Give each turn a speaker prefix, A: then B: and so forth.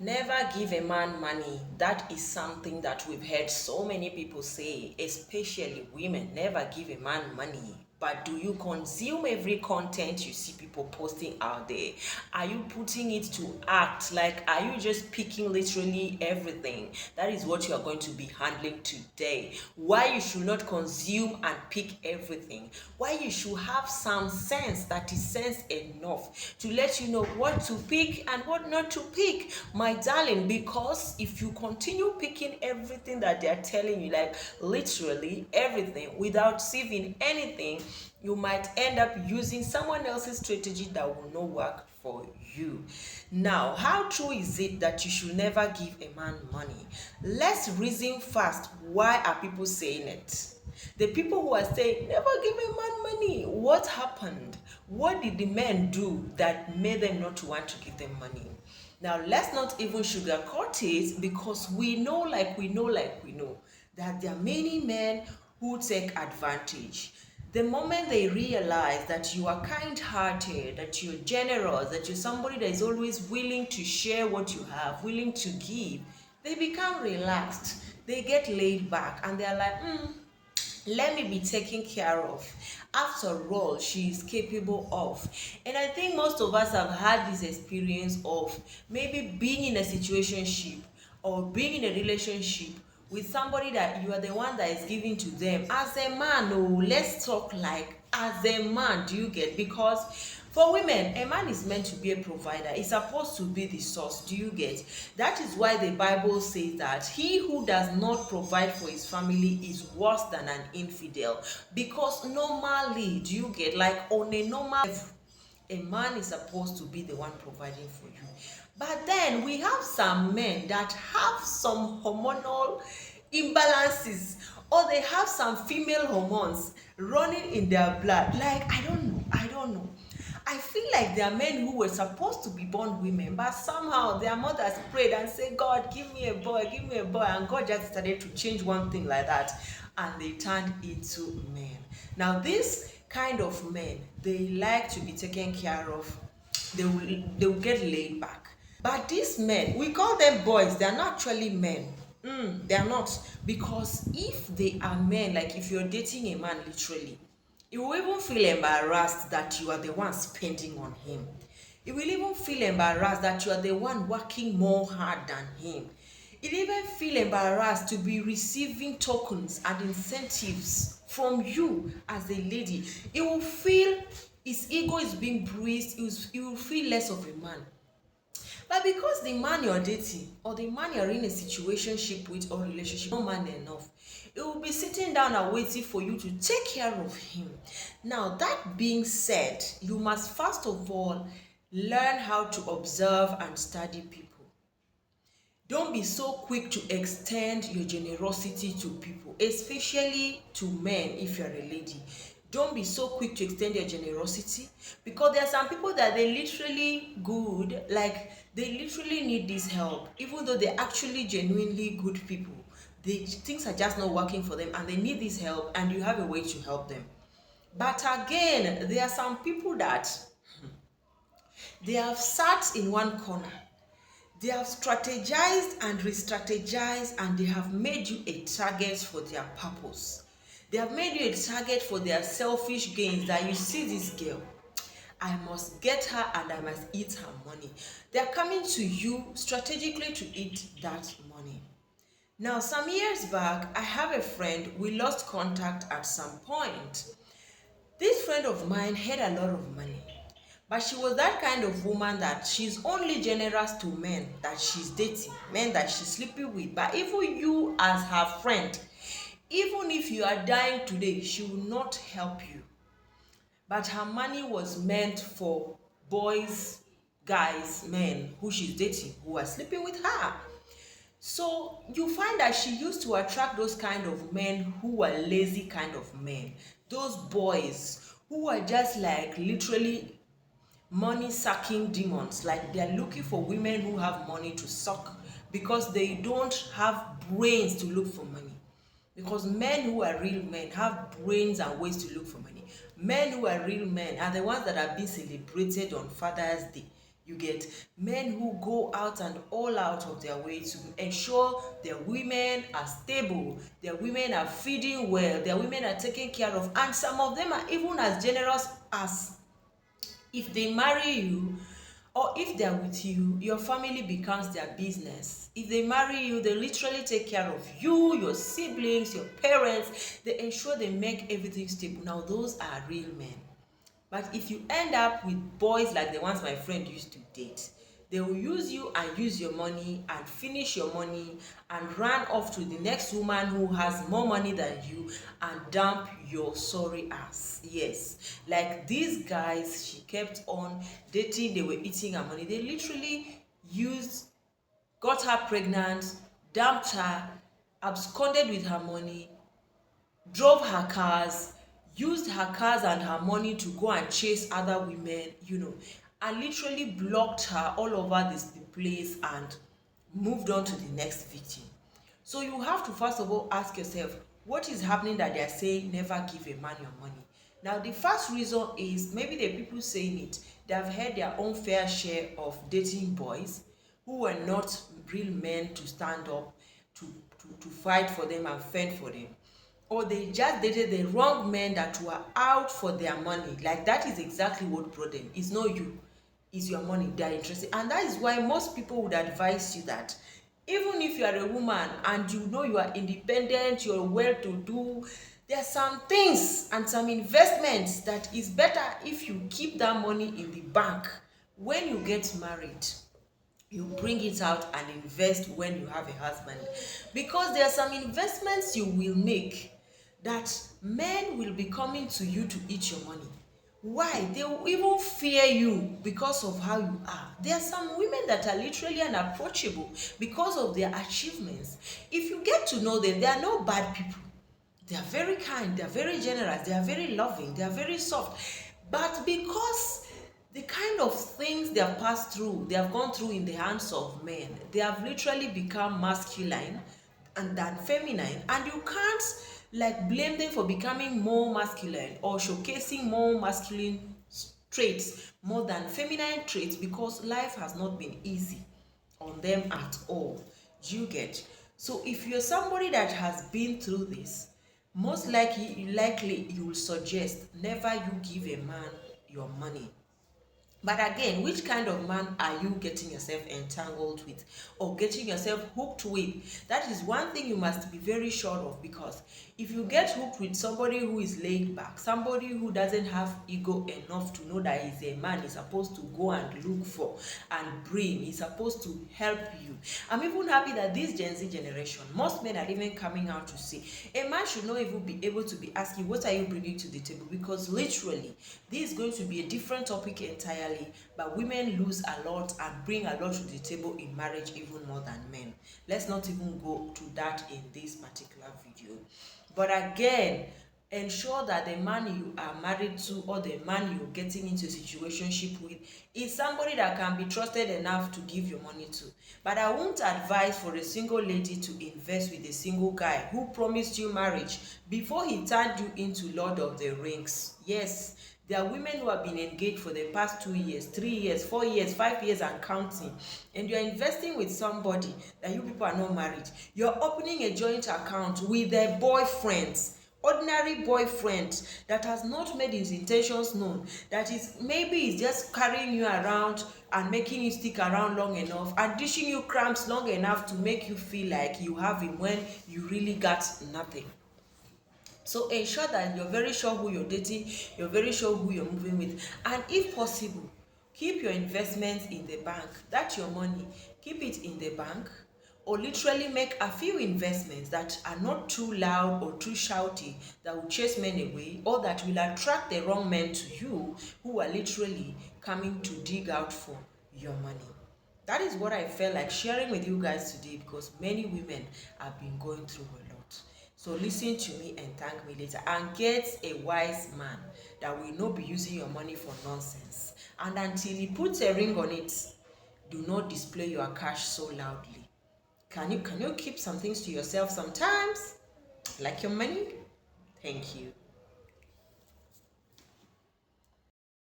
A: Never give a man money. That is something that we've heard so many people say, especially women. Never give a man money. But do you consume every content you see people posting out there? Are you putting it to act? Like, are you just picking literally everything? That is what you are going to be handling today. Why you should not consume and pick everything. Why you should have some sense that is sense enough to let you know what to pick and what not to pick, my darling. Because if you continue picking everything that they are telling you, like literally everything, without saving anything, you might end up using someone else's strategy that will not work for you. Now, how true is it that you should never give a man money? Let's reason first. Why are people saying it? The people who are saying never give a man money, what happened? What did the men do that made them not want to give them money? Now, let's not even sugarcoat it, because we know that there are many men who take advantage. The moment they realize that you are kind-hearted, that you're generous, that you're somebody that is always willing to share what you have, willing to give, they become relaxed. They get laid back and they're like, let me be taken care of. After all, she is capable of. And I think most of us have had this experience of maybe being in a situationship or being in a relationship with somebody that you are the one that is giving to them. As a man, oh, let's talk like as a man, do you get? Because for women, a man is meant to be a provider. He's supposed to be the source. Do you get? That is why the Bible says that he who does not provide for his family is worse than an infidel. Because normally, do you get? Like on a normal level, a man is supposed to be the one providing for you. But then we have some men that have some hormonal imbalances, or they have some female hormones running in their blood. Like, I don't know. I feel like there are men who were supposed to be born women, but somehow their mothers prayed and said, God, give me a boy, and God just started to change one thing like that, and they turned into men. Now, this kind of men, they like to be taken care of. They will get laid back. But these men, we call them boys, they are not actually men. They are not. Because if they are men, like if you're dating a man literally, you will even feel embarrassed that you are the one spending on him. You will even feel embarrassed that you are the one working more hard than him. You will even feel embarrassed to be receiving tokens and incentives from you as a lady. It will feel his ego is being bruised. He will feel less of a man. But because the man you're dating or the man you're in a situationship with or relationship, no man enough, it will be sitting down and waiting for you to take care of him. Now, that being said, you must first of all learn how to observe and study people. Don't be so quick to extend your generosity to people, especially to men if you're a lady. Don't be so quick to extend your generosity, because there are some people that they literally good, like they literally need this help, even though they're actually genuinely good people. Things are just not working for them and they need this help, and you have a way to help them. But again, there are some people that they have sat in one corner. They have strategized and re-strategized, and they have made you a target for their purpose. They have made you a target for their selfish gains, that you see this girl, I must get her and I must eat her money. They are coming to you strategically to eat that money. Now, some years back, I have a friend, we lost contact at some point. This friend of mine had a lot of money. But she was that kind of woman that she's only generous to men that she's dating, men that she's sleeping with. But even you as her friend, even if you are dying today, she will not help you. But her money was meant for boys, guys, men who she's dating, who are sleeping with her. So you find that she used to attract those kind of men who are lazy kind of men. Those boys who are just like literally money sucking demons. Like they are looking for women who have money to suck, because they don't have brains to look for money. Because men who are real men have brains and ways to look for money. Men who are real men are the ones that are being celebrated on Father's Day. You get men who go out and all out of their way to ensure their women are stable, their women are feeding well, their women are taken care of, and some of them are even as generous as if they marry you or if they're with you, your family becomes their business. If they marry you, they literally take care of you, your siblings, your parents. They ensure they make everything stable. Now, those are real men. But if you end up with boys like the ones my friend used to date, they will use you and use your money and finish your money and run off to the next woman who has more money than you and dump your sorry ass. Yes, like these guys she kept on dating, they were eating her money. They literally got her pregnant, dumped her, absconded with her money, drove her cars, used her cars and her money to go and chase other women, and literally blocked her all over the place and moved on to the next victim. So you have to first of all ask yourself, what is happening that they are saying never give a man your money? Now, the first reason is maybe the people saying it, they have had their own fair share of dating boys who were not real men to stand up to fight for them and fend for them, or they just dated the wrong men that were out for their money. Like, that is exactly what brought them. It's not you, it's your money they're interested. And that is why most people would advise you that even if you are a woman and you are independent, you're well to do, there are some things and some investments that is better if you keep that money in the bank. When you get married, you bring it out and invest when you have a husband, because there are some investments you will make that men will be coming to you to eat your money. Why? They will even fear you because of how you are. There are some women that are literally unapproachable because of their achievements. If you get to know them, they are not bad people. They are very kind, they are very generous, they are very loving, they are very soft. But because the kind of things they have passed through, they have gone through in the hands of men, they have literally become masculine and than feminine, and you can't blame them for becoming more masculine or showcasing more masculine traits more than feminine traits, because life has not been easy on them at all. Do you get? So if you're somebody that has been through this, most likely you will suggest never you give a man your money. But again, which kind of man are you getting yourself entangled with or getting yourself hooked with? That is one thing you must be very sure of, because if you get hooked with somebody who is laid back, somebody who doesn't have ego enough to know that he's a man, he's supposed to go and look for and bring, he's supposed to help you. I'm even happy that this Gen Z generation, most men are even coming out to say, a man should not even be able to be asking, what are you bringing to the table? Because literally, this is going to be a different topic entirely. But women lose a lot and bring a lot to the table in marriage, even more than men. Let's not even go to that in this particular video. But again, ensure that the man you are married to or the man you're getting into a situationship with is somebody that can be trusted enough to give your money to. But I won't advise for a single lady to invest with a single guy who promised you marriage before he turned you into Lord of the Rings. Yes, there are women who have been engaged for the past 2 years, 3 years, 4 years, 5 years and counting. And you're investing with somebody that you people are not married. You're opening a joint account with a boyfriend, ordinary boyfriend that has not made his intentions known, that is maybe is just carrying you around and making you stick around long enough and dishing you crumbs long enough to make you feel like you have him when you really got nothing. So ensure that you're very sure who you're dating, you're very sure who you're moving with, and if possible, keep your investments in the bank. That's your money. Keep it in the bank, or literally make a few investments that are not too loud or too shouty that will chase men away, or that will attract the wrong men to you who are literally coming to dig out for your money. That is what I felt like sharing with you guys today, because many women have been going through a lot. So listen to me and thank me later, and get a wise man that will not be using your money for nonsense. And until he puts a ring on it, do not display your cash so loudly. Can you keep some things to yourself sometimes, like your money? Thank you.